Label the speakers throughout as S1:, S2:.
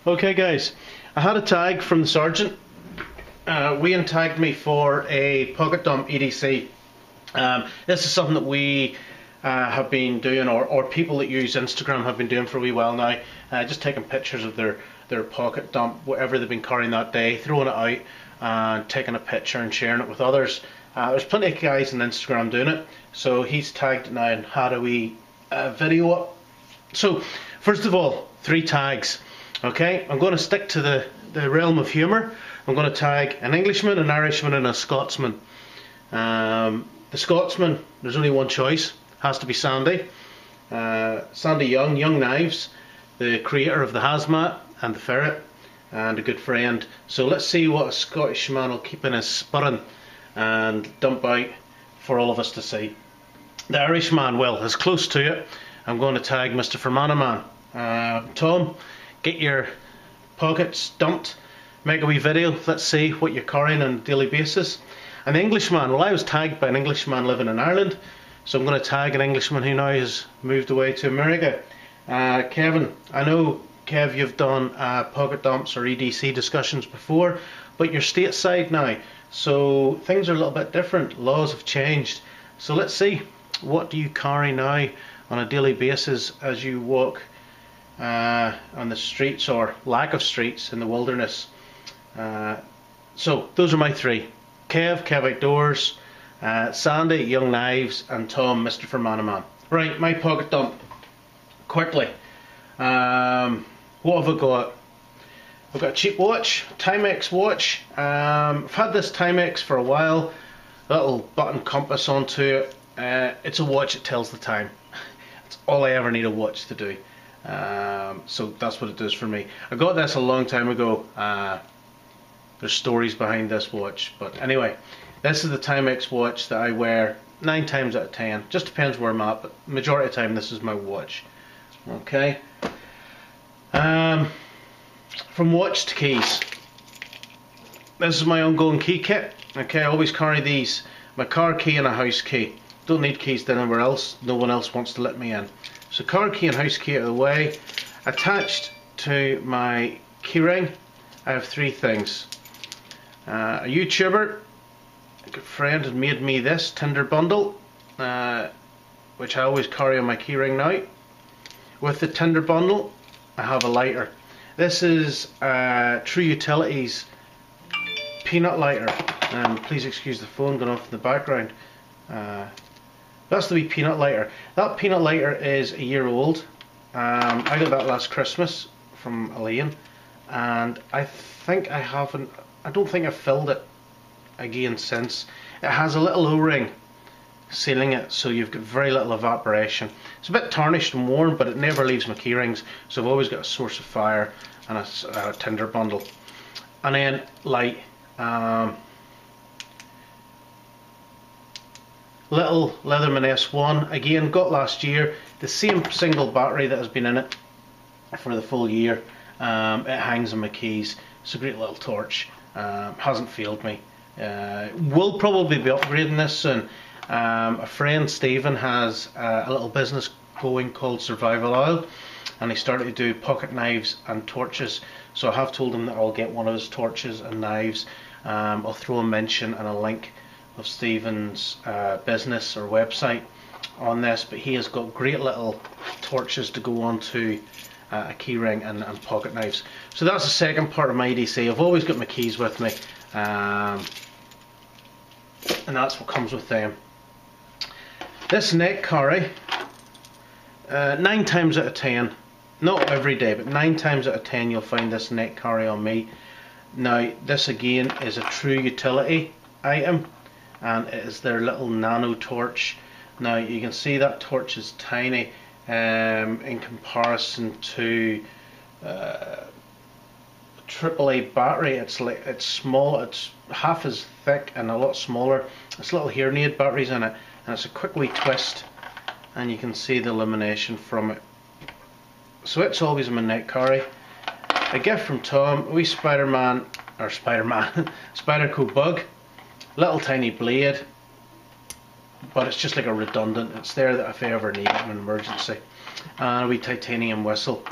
S1: Okay guys, I had a tag from the sergeant. Wayne tagged me for a pocket dump EDC. This is something that we have been doing, or people that use Instagram have been doing for a wee while now. Just taking pictures of their pocket dump, whatever they've been carrying that day, throwing it out and taking a picture and sharing it with others. There's plenty of guys on Instagram doing it, so he's tagged it now and had a wee video up. So first of all, 3 tags. Okay, I'm going to stick to the realm of humour. I'm going to tag an Englishman, an Irishman and a Scotsman. The Scotsman, there's only one choice, has to be Sandy. Sandy Young Knives, the creator of the Hazmat and the Ferret, and a good friend. So let's see what a Scottish man will keep in his spurring and dump out for all of us to see. The Irishman, well, as close to it, I'm going to tag Mr. Fermanagh Man. Tom, get your pockets dumped, make a wee video, let's see what you're carrying on a daily basis. And the Englishman, well, I was tagged by an Englishman living in Ireland, so I'm going to tag an Englishman who now has moved away to America. Kevin, I know, Kev, you've done pocket dumps or EDC discussions before, but you're stateside now, so things are a little bit different, laws have changed. So let's see, what do you carry now on a daily basis as you walk on the streets, or lack of streets, in the wilderness? So those are my 3. Kev Outdoors, Sandy, Young Knives, and Tom, Mr. Fermanagh Man. Right, my pocket dump. Quickly. What have I got? I've got a cheap watch, Timex watch. I've had this Timex for a while. Little button compass onto it. It's a watch that tells the time. That's all I ever need a watch to do. So that's what it does for me. I got this a long time ago. There's stories behind this watch, but anyway, this is the Timex watch that I wear 9 times out of 10. Just depends where I'm at, but majority of the time this is my watch. Okay. From watch to keys. This is my ongoing key kit. Okay, I always carry these: my car key and a house key. Don't need keys to anywhere else. No one else wants to let me in. So car key and house key out of the way. Attached to my keyring, I have 3 things. A YouTuber, a good friend, had made me this Tinder bundle, which I always carry on my keyring now. With the Tinder bundle, I have a lighter. This is True Utilities peanut lighter. Please excuse the phone going off in the background. That's the wee peanut lighter. That peanut lighter is a year old. I got that last Christmas from Elaine, and I don't think I've filled it again since. It has a little O-ring sealing it, so you've got very little evaporation. It's a bit tarnished and worn, but it never leaves my key rings, so I've always got a source of fire and a Tinder bundle. And then light. Little Leatherman S1, again, got last year. The same single battery that has been in it for the full year. It hangs on my keys. It's a great little torch. Hasn't failed me. We'll probably be upgrading this soon. A friend, Stephen, has a little business going called Survival Oil, and he started to do pocket knives and torches. So I have told him that I'll get one of his torches and knives. I'll throw a mention and a link of Stephen's business or website on this, but he has got great little torches to go onto a keyring and pocket knives. So that's the second part of my EDC. I've always got my keys with me, and that's what comes with them. This neck carry, 9 times out of 10, not every day, but 9 times out of 10 you'll find this neck carry on me. Now this again is a True Utility item, and it is their little nano torch. Now you can see that torch is tiny in comparison to AAA battery. It's small, it's half as thick and a lot smaller. It's little hearing aid batteries in it, and it's a quick wee twist, and you can see the illumination from it. So it's always in my neck carry. A gift from Tom, a wee Spider-Co bug, little tiny blade, but it's just like a redundant. It's there that if I ever need it in an emergency. And a wee titanium whistle.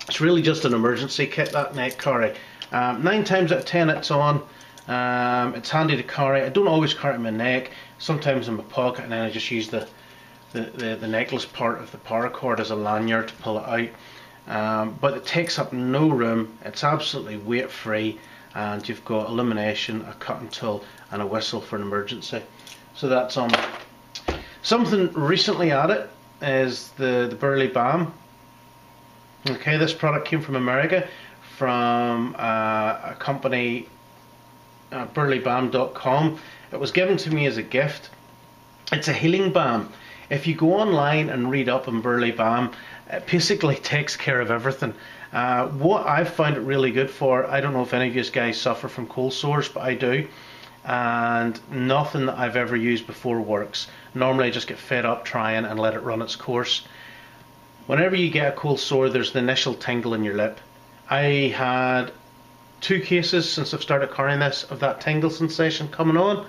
S1: It's really just an emergency kit, that neck carry. 9 times out of 10 it's on. It's handy to carry. I don't always carry it in my neck, sometimes in my pocket, and then I just use the necklace part of the paracord as a lanyard to pull it out. But it takes up no room, it's absolutely weight free, and you've got illumination, a cutting tool and a whistle for an emergency. So that's on it. Something recently added is the Burley Balm. Okay, this product came from America, from a company, burleybalm.com. It was given to me as a gift. It's a healing balm. If you go online and read up on Burley Balm, it basically takes care of everything. What I've found it really good for, I don't know if any of you guys suffer from cold sores, but I do, and nothing that I've ever used before works. Normally I just get fed up trying and let it run its course. Whenever you get a cold sore, there's the initial tingle in your lip. I had 2 cases since I've started carrying this of that tingle sensation coming on,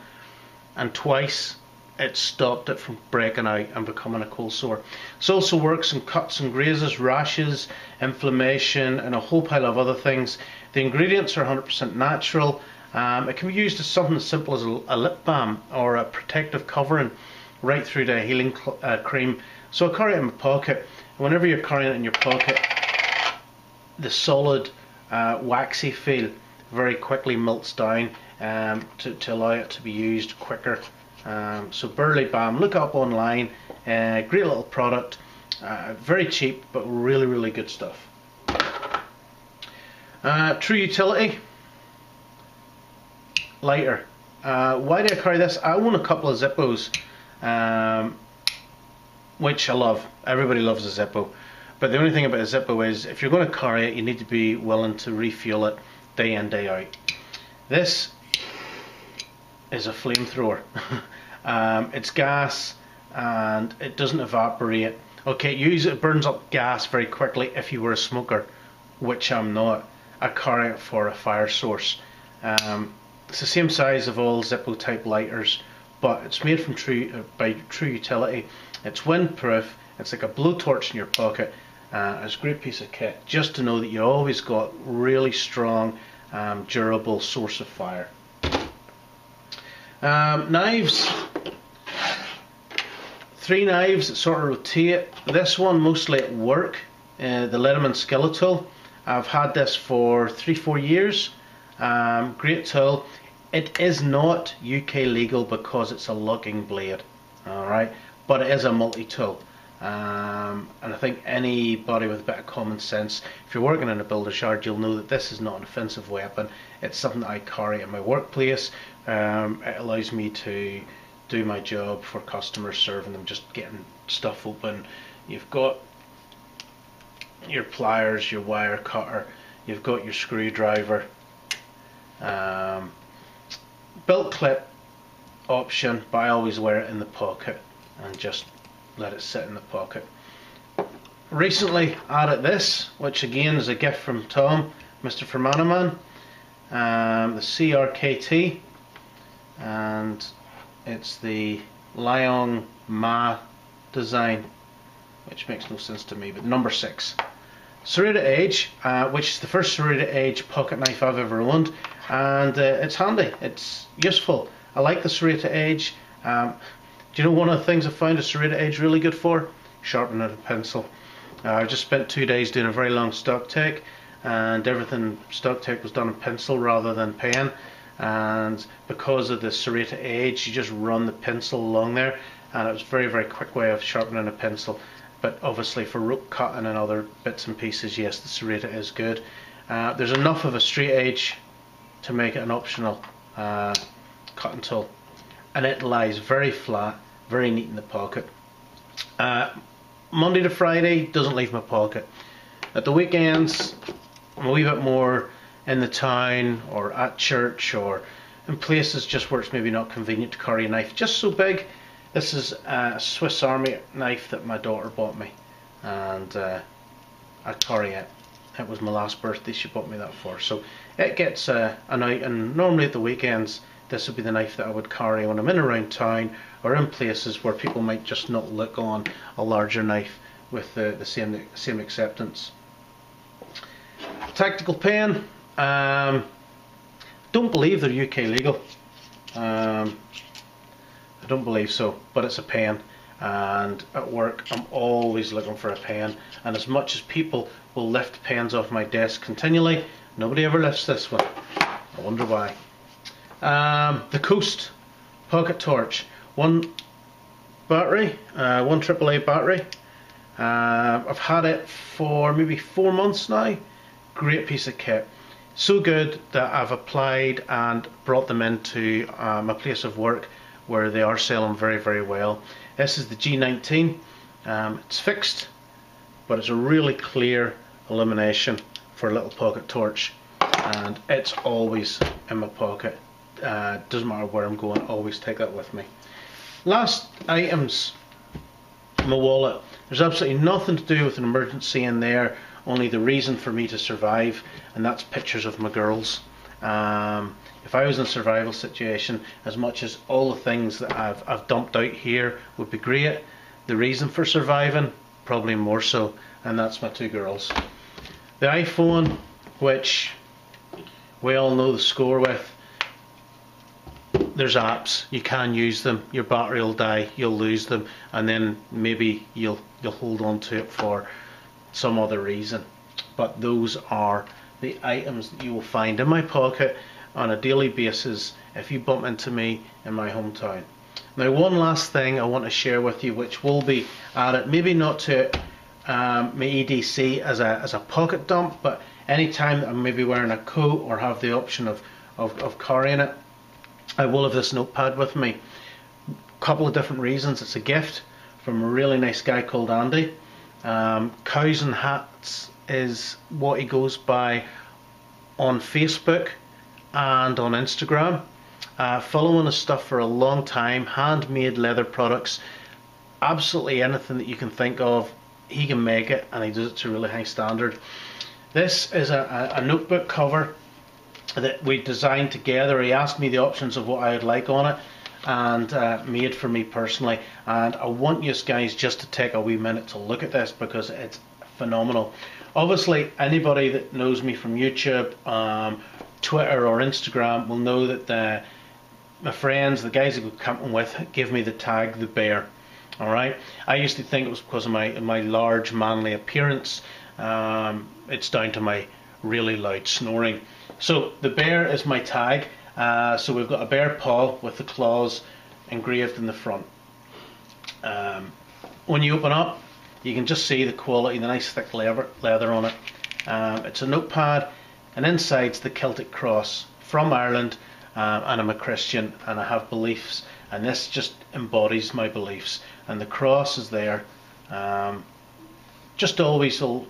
S1: and twice it stopped it from breaking out and becoming a cold sore. It also works in cuts and grazes, rashes, inflammation, and a whole pile of other things. The ingredients are 100% natural. It can be used as something as simple as a lip balm or a protective covering, right through to a healing cream. So I carry it in my pocket. Whenever you're carrying it in your pocket, the solid waxy feel very quickly melts down to allow it to be used quicker. So Burley Balm, look up online, great little product, very cheap but really good stuff. True utility, lighter. Why do I carry this? I own a couple of Zippos, which I love. Everybody loves a Zippo, but the only thing about a Zippo is if you're going to carry it, you need to be willing to refuel it day in, day out. This is a flamethrower. It's gas and it doesn't evaporate. Okay, it burns up gas very quickly if you were a smoker, which I'm not. I carry it for a fire source. It's the same size of all Zippo type lighters, but it's made from by True Utility. It's windproof. It's like a blowtorch in your pocket. It's a great piece of kit, just to know that you always got really strong, durable source of fire. Knives. 3 knives that sort of rotate. This one mostly at work, the Leatherman Skeletal. I've had this for 3-4 years. Great tool. It is not UK legal because it's a lugging blade, alright, but it is a multi-tool. And I think anybody with a bit of common sense, if you're working in a builder's yard, you'll know that this is not an offensive weapon. It's something that I carry in my workplace. It allows me to do my job for customers, serving them, just getting stuff open. You've got your pliers, your wire cutter, you've got your screwdriver, belt clip option, but I always wear it in the pocket and just let it sit in the pocket. Recently added this, which again is a gift from Tom, Mr. Fermanaman, the CRKT, and it's the Lion Ma design, which makes no sense to me, but number 6. Serrated edge, which is the first serrated edge pocket knife I've ever owned, and it's handy, it's useful. I like the serrated edge. Do you know one of the things I found a serrated edge really good for? Sharpening a pencil. I just spent 2 days doing a very long stock take, and everything stock take was done in pencil rather than pen, and because of the serrated edge you just run the pencil along there, and it was a very quick way of sharpening a pencil. But obviously for rope cutting and other bits and pieces, yes, the serrated is good. There's enough of a straight edge to make it an optional cutting tool, and it lies very flat, very neat in the pocket. Monday to Friday doesn't leave my pocket. At the weekends I'm a wee bit more in the town or at church or in places just where it's maybe not convenient to carry a knife just so big. This is a Swiss Army knife that my daughter bought me, and I carry it. It was my last birthday she bought me that for, so it gets a night. And normally at the weekends this would be the knife that I would carry when I'm in around town or in places where people might just not look on a larger knife with the same acceptance. tactical pen. Don't believe they're UK legal. I don't believe so, but it's a pen, and at work I'm always looking for a pen, and as much as people will lift pens off my desk continually, nobody ever lifts this one. I wonder why. The Coast pocket torch, one battery, one AAA battery. I've had it for maybe 4 months now. Great piece of kit. So good that I've applied and brought them into my place of work, where they are selling very, very well. This is the G19. It's fixed, but it's a really clear illumination for a little pocket torch, and it's always in my pocket. Doesn't matter where I'm going, I always take that with me. Last items, my wallet. There's absolutely nothing to do with an emergency in there, only the reason for me to survive, and that's pictures of my girls. If I was in a survival situation, as much as all the things that I've dumped out here would be great, the reason for surviving, probably more so, and that's my 2 girls. The iPhone, which we all know the score with, there's apps, you can use them, your battery will die, you'll lose them, and then maybe you'll hold on to it for some other reason. But those are the items that you will find in my pocket on a daily basis if you bump into me in my hometown. Now, one last thing I want to share with you, which will be added, maybe not to my EDC as a pocket dump, but any time that I'm maybe wearing a coat or have the option of carrying it, I will have this notepad with me. Couple of different reasons. It's a gift from a really nice guy called Andy. Cows and Hats is what he goes by on Facebook and on Instagram. Following his stuff for a long time, handmade leather products, absolutely anything that you can think of, he can make it, and he does it to a really high standard. This is a notebook cover that we designed together. He asked me the options of what I would like on it, and made for me personally, and I want you guys just to take a wee minute to look at this because it's phenomenal. Obviously anybody that knows me from YouTube, Twitter or Instagram will know that my friends, the guys I go camping with, give me the tag the bear. Alright, I used to think it was because of my large manly appearance. It's down to my really loud snoring. So the bear is my tag. So we've got a bear paw with the claws engraved in the front. When you open up, you can just see the quality, the nice thick leather on it. It's a notepad, and inside's the Celtic cross from Ireland, and I'm a Christian and I have beliefs, and this just embodies my beliefs, and the cross is there. Just always will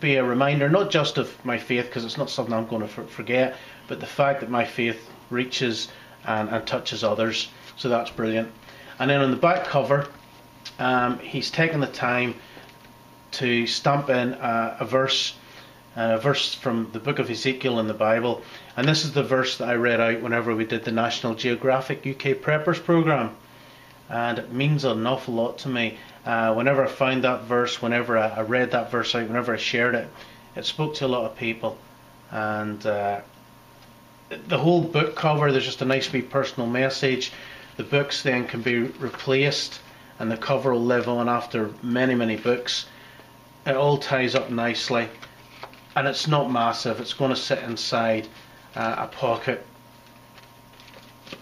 S1: be a reminder, not just of my faith, because it's not something I'm going to forget, but the fact that my faith reaches and touches others. So that's brilliant. And then on the back cover, he's taken the time to stamp in a verse from the book of Ezekiel in the Bible, and this is the verse that I read out whenever we did the National Geographic UK Preppers programme, and it means an awful lot to me. Whenever I found that verse, whenever I read that verse out, whenever I shared it, it spoke to a lot of people. And the whole book cover, there's just a nice wee personal message. The books then can be replaced, and the cover will live on after many, many books. It all ties up nicely, and it's not massive. It's going to sit inside a pocket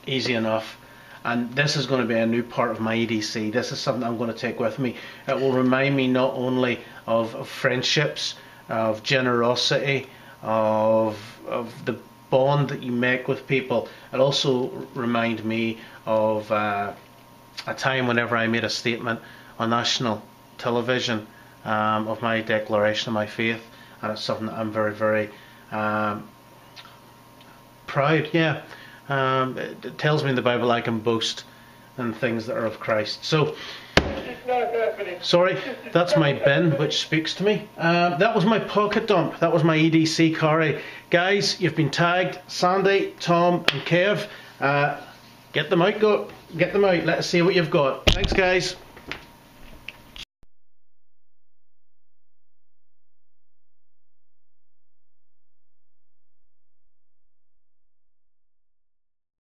S1: easy enough. And this is going to be a new part of my EDC. This is something I'm going to take with me. It will remind me not only of friendships, of generosity, of the bond that you make with people. It also remind me of a time whenever I made a statement on national television of my declaration of my faith, and it's something that I'm very, very proud. Yeah. It tells me in the Bible I can boast in things that are of Christ. So, sorry, that's my bin which speaks to me. That was my pocket dump. That was my EDC carry. Guys, you've been tagged. Sandy, Tom and Kev. Get them out. Get them out. Let us see what you've got. Thanks, guys.